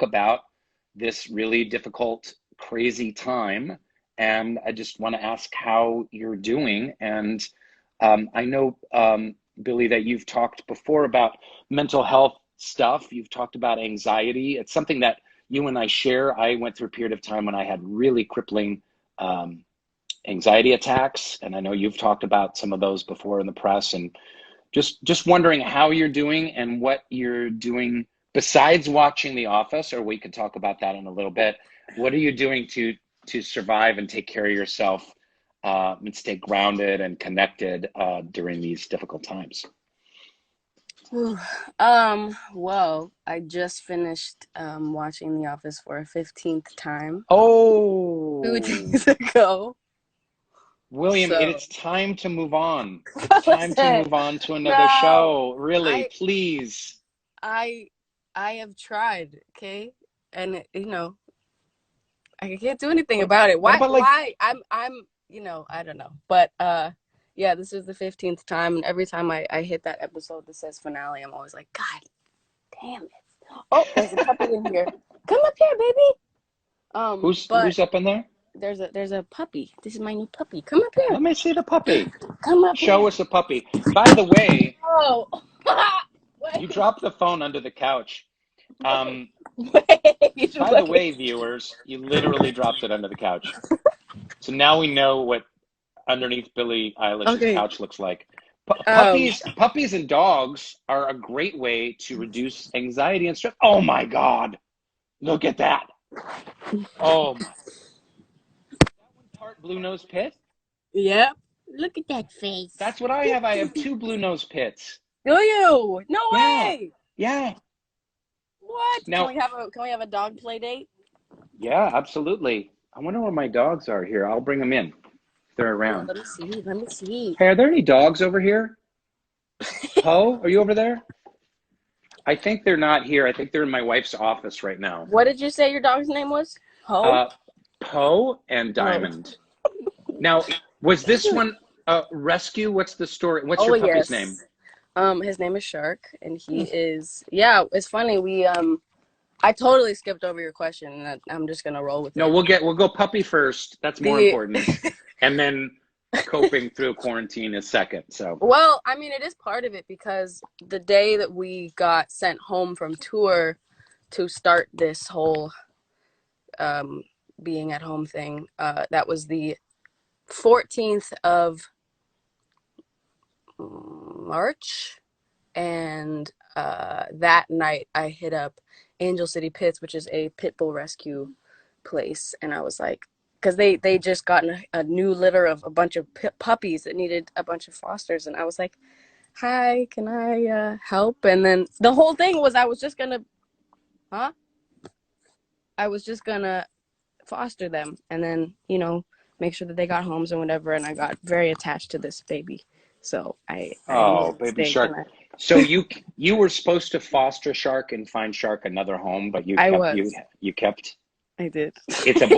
about this really difficult, crazy time. And I just want to ask how you're doing. And I know, Billie, that you've talked before about mental health stuff. You've talked about anxiety. It's something that you and I share. I went through a period of time when I had really crippling um, anxiety attacks, and I know you've talked about some of those before in the press. And just wondering how you're doing and what you're doing besides watching The Office, or we could talk about that in a little bit. What are you doing to survive and take care of yourself and stay grounded and connected during these difficult times? Whew. Well, I just finished watching The Office for a 15th time 2 days Oh, ago. William, So it's time to move on. It's time to listen, move on to another no, show. Really, I please. I I have tried, okay? And I can't do anything What, about it. what Why about like, why I'm I don't know. But yeah, this is the 15th time, and every time I hit that episode that says finale, I'm always like, God damn it. Oh, there's a puppy in here. Come up here, baby. But who's up in there? there's a puppy. This is my new puppy. Come up here. Let me see the puppy. Come up Show here. us a puppy. By the way, Oh, you wait, dropped the phone under the couch. Um, wait, by the way, wait. viewers, you literally dropped it under the couch. So now we know what underneath Billie Eilish's Okay. couch looks like. Um. Puppies and dogs are a great way to reduce anxiety and stress. Oh my God. Look at that. Oh my. That one part blue nose pit? Yep. Look at that face. That's what I have. I have two blue nose pits. Do you? No Yeah. way. Yeah. What? Now, Can we have a dog play date? yeah, absolutely. I wonder where my dogs are here. I'll bring them in if they're Yeah, around. let me see. Let me see. Hey, are there any dogs over here? Poe, are you over there? I think they're not here. I think they're in my wife's office right now. What did you say your dog's name was? Ho? Uh, Poe and Oh. Diamond. Now, was this one a rescue? What's the story? What's Oh your puppy's name? yes. His name is Shark, and he is. Yeah, it's funny. I totally skipped over your question, and I'm just gonna roll with No, it. we'll go puppy first. That's more The important, and then coping through quarantine is second. So, Well, I mean, it is part of it because the day that we got sent home from tour to start this whole um, being at home thing, that was the 14th of March, and that night I hit up Angel City Pits, which is a pit bull rescue place, and I was like, because they just gotten a new litter of a bunch of puppies that needed a bunch of fosters, and I was like, hi, can I help? And then the whole thing was huh? I was just gonna foster them, and then make sure that they got homes and whatever. And I got very attached to this baby, so I made oh, a baby mistake, and shark. So you were supposed to foster Shark and find Shark another home, but I was. you kept. I did.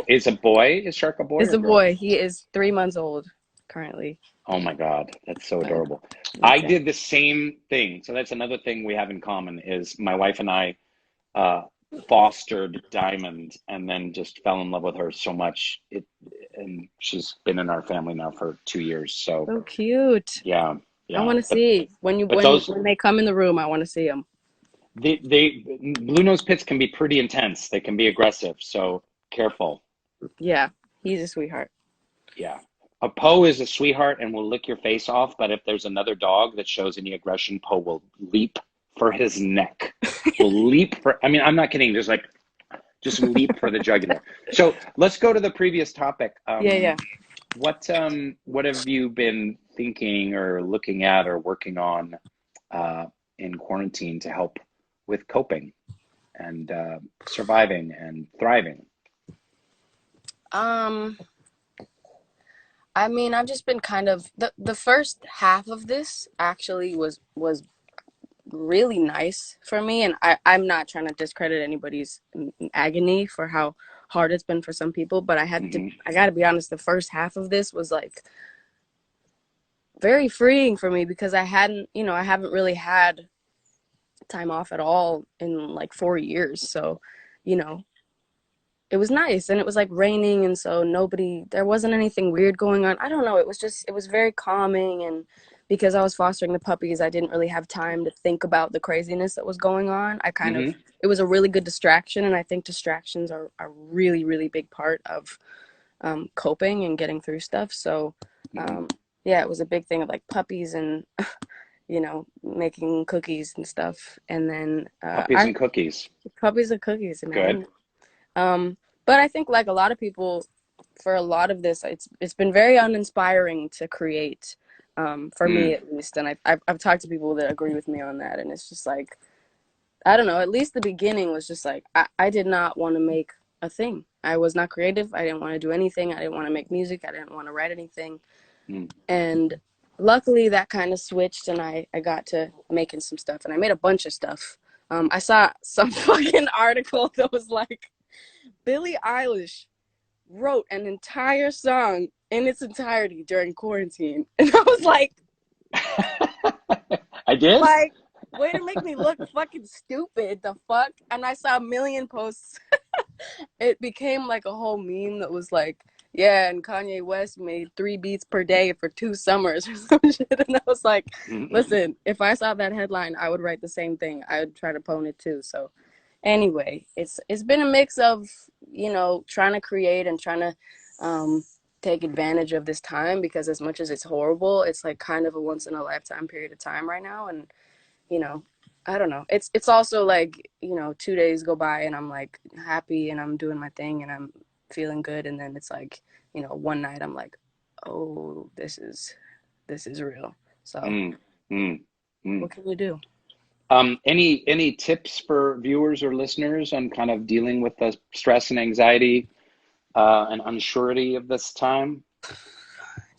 Is a boy? Is Shark a boy It's or a girl? boy. He is 3 months old currently. Oh my God, that's so I know. adorable. I Exactly. did the same thing. So that's another thing we have in common is my wife and I uh, fostered Diamond and then just fell in love with her so much. And she's been in our family now for 2 years. So So cute. yeah, I yeah. want to see But those when they come in the room. I want to see them. they blue nose pits can be pretty intense. They can be aggressive. So careful. Yeah, he's a sweetheart. Yeah. A Poe is a sweetheart and will lick your face off, but if there's another dog that shows any aggression, Poe will leap for his neck. Will leap for, I mean, I'm not kidding. There's like, just leap for the jugular. So let's go to the previous topic. Yeah, yeah. What have you been thinking or looking at or working on in quarantine to help with coping and surviving and thriving? Um, I mean, I've just been kind of the first half of this actually was really nice for me, and I'm not trying to discredit anybody's agony for how hard it's been for some people, but Hmm. I got to be honest, the first half of this was like very freeing for me because I haven't really had time off at all in like 4 years. So you know, it was nice, and it was like raining, and so there wasn't anything weird going on. I don't know, it was very calming. And because I was fostering the puppies, I didn't really have time to think about the craziness that was going on. Mm-hmm. It was a really good distraction, and I think distractions are a really, really big part of coping and getting through stuff. So Mm-hmm. um, yeah, it was a big thing of like puppies and making cookies and stuff. And then Puppies I and cookies. puppies and cookies, Good. man. um, but I think like a lot of people, for a lot of this, it's been very uninspiring to create, for me Mm. at least. And I've talked to people that agree with me on that, and it's just like, I don't know. At least the beginning was just like, I did not want to make a thing. I was not creative. I didn't want to do anything. I didn't want to make music. I didn't want to write anything. Mm. And luckily that kind of switched, and I got to making some stuff, and I made a bunch of stuff. I saw some fucking article that was like, Billie Eilish wrote an entire song in its entirety during quarantine. And I was I did? like, way to make me look fucking stupid. The fuck? And I saw a million posts. It became like a whole meme that was like, yeah, and Kanye West made 3 beats per day for 2 summers or some shit. And I was like, Mm-mm. listen, if I saw that headline, I would write the same thing. I would try to pwn it too. So anyway, it's been a mix of, trying to create and trying to take advantage of this time, because as much as it's horrible, it's like kind of a once in a lifetime period of time right now. And you know, I don't know. It's also like, 2 days go by and I'm like happy and I'm doing my thing and I'm feeling good, and then it's like, one night I'm like, oh, this is real. So Mm. Mm. Mm. what can you do? Any tips for viewers or listeners on kind of dealing with the stress and anxiety and unsurety of this time?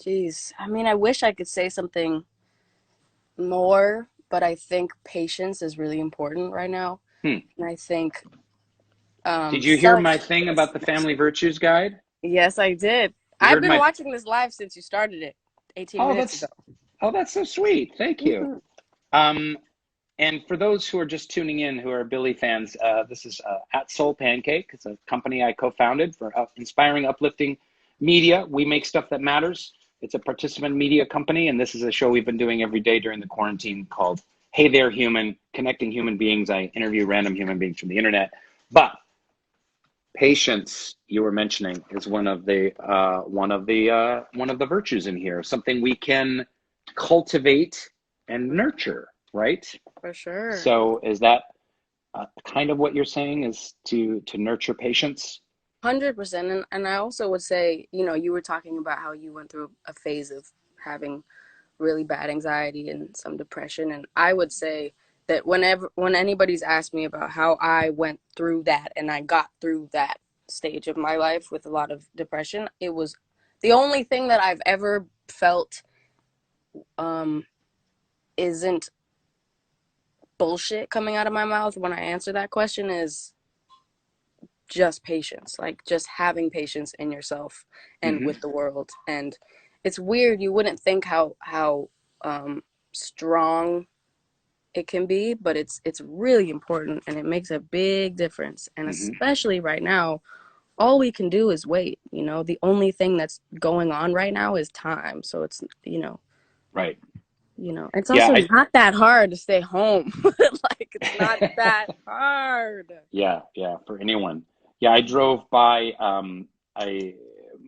Jeez. I mean, I wish I could say something more, but I think patience is really important right now. Hmm. And I think Did you hear self my thing about the family virtues guide? yes, I did. You I've heard been my, watching this live since you started it 18 oh, minutes ago. that's, oh, that's so sweet. Thank you. Mhm. Um, and for those who are just tuning in, who are Billy fans, this is at Soul Pancake. It's a company I co-founded for inspiring, uplifting media. We make stuff that matters. It's a participant media company, and this is a show we've been doing every day during the quarantine called Hey There Human, connecting human beings. I interview random human beings from the internet. But patience, you were mentioning, is one of the virtues in here. Something we can cultivate and nurture, right? For sure. So is that kind of what you're saying, is to nurture patience? 100%. And I also would say, you were talking about how you went through a phase of having really bad anxiety and some depression. And I would say that when anybody's asked me about how I went through that and I got through that stage of my life with a lot of depression, it was the only thing that I've ever felt um isn't bullshit coming out of my mouth when I answer that question is just patience, like just having patience in yourself and Hmm. with the world. And it's weird, you wouldn't think how strong it can be, but it's really important, and it makes a big difference. And Hmm. especially right now, all we can do is wait. The only thing that's going on right now is time. So it's Right. it's Yeah. also not that hard to stay home. Like it's not that hard. Yeah. Yeah. For anyone. Yeah. I drove by. I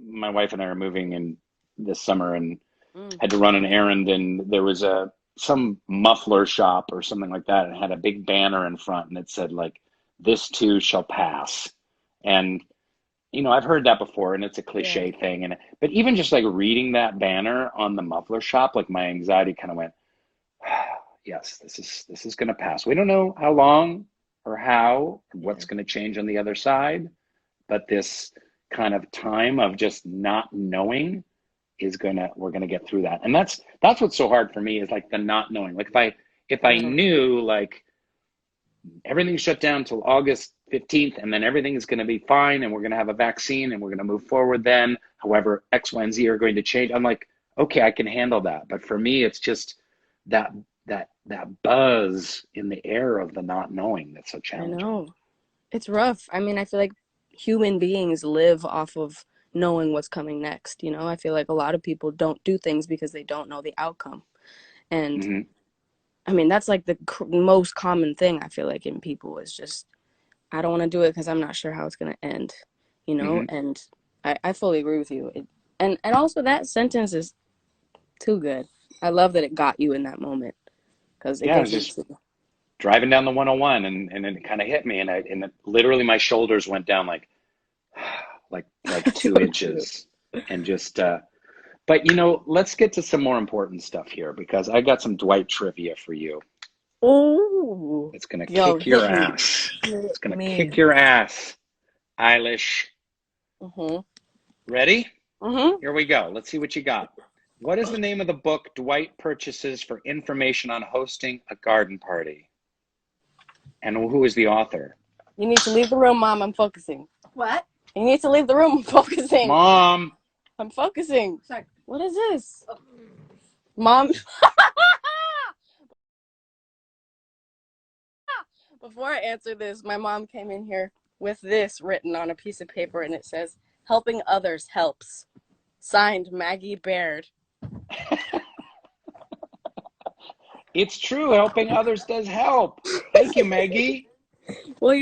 My wife and I are moving in this summer, and Mm, had to run an errand, and there was some muffler shop or something like that, and it had a big banner in front, and it said like, "This too shall pass." And I've heard that before, and it's a yeah, cliche thing, and but even just like reading that banner on the muffler shop, like my anxiety kind of went, yes, this is going to pass. We don't know how long or how, yeah, what's going to change on the other side, but this kind of time of just not knowing we're gonna get through that. And that's what's so hard for me, is like the not knowing. Like if I yeah, knew like everything's shut down till August 15th, and then everything is going to be fine, and we're going to have a vaccine, and we're going to move forward then, however X, Y, and Z are going to change, I'm like, okay, I can handle that. But for me, it's just that buzz in the air of the not knowing that's so I challenging. know. It's rough. I mean, I feel like human beings live off of knowing what's coming next. I feel like a lot of people don't do things because they don't know the outcome. And Hmm. I mean, that's like the most common thing I feel like in people is just, I don't want to do it because I'm not sure how it's going to end. Hmm. And I fully agree with you. And also, that sentence is too good. I love that it got you in that moment because it Yeah, I gets was me just too. driving down the 101, and it kind of hit me, and literally my shoulders went down like two So true. inches, and just but let's get to some more important stuff here because I got some Dwight trivia for you. Oh, It's gonna yo, kick your hit me. ass. Hit It's gonna me. kick your ass, Eilish. Mhm. Ready? Mhm. Here we go. Let's see what you got. What is the name of the book Dwight purchases for information on hosting a garden party? And who is the author? You need to leave the room, Mom. I'm focusing. What? You need to leave the room. I'm focusing. Mom. I'm focusing. Sorry. What is this? Oh. Mom. Before I answer this, my mom came in here with this written on a piece of paper, and it says, "Helping others helps." Signed, Maggie Baird. It's true. Helping others does help. Thank you, Maggie. Well,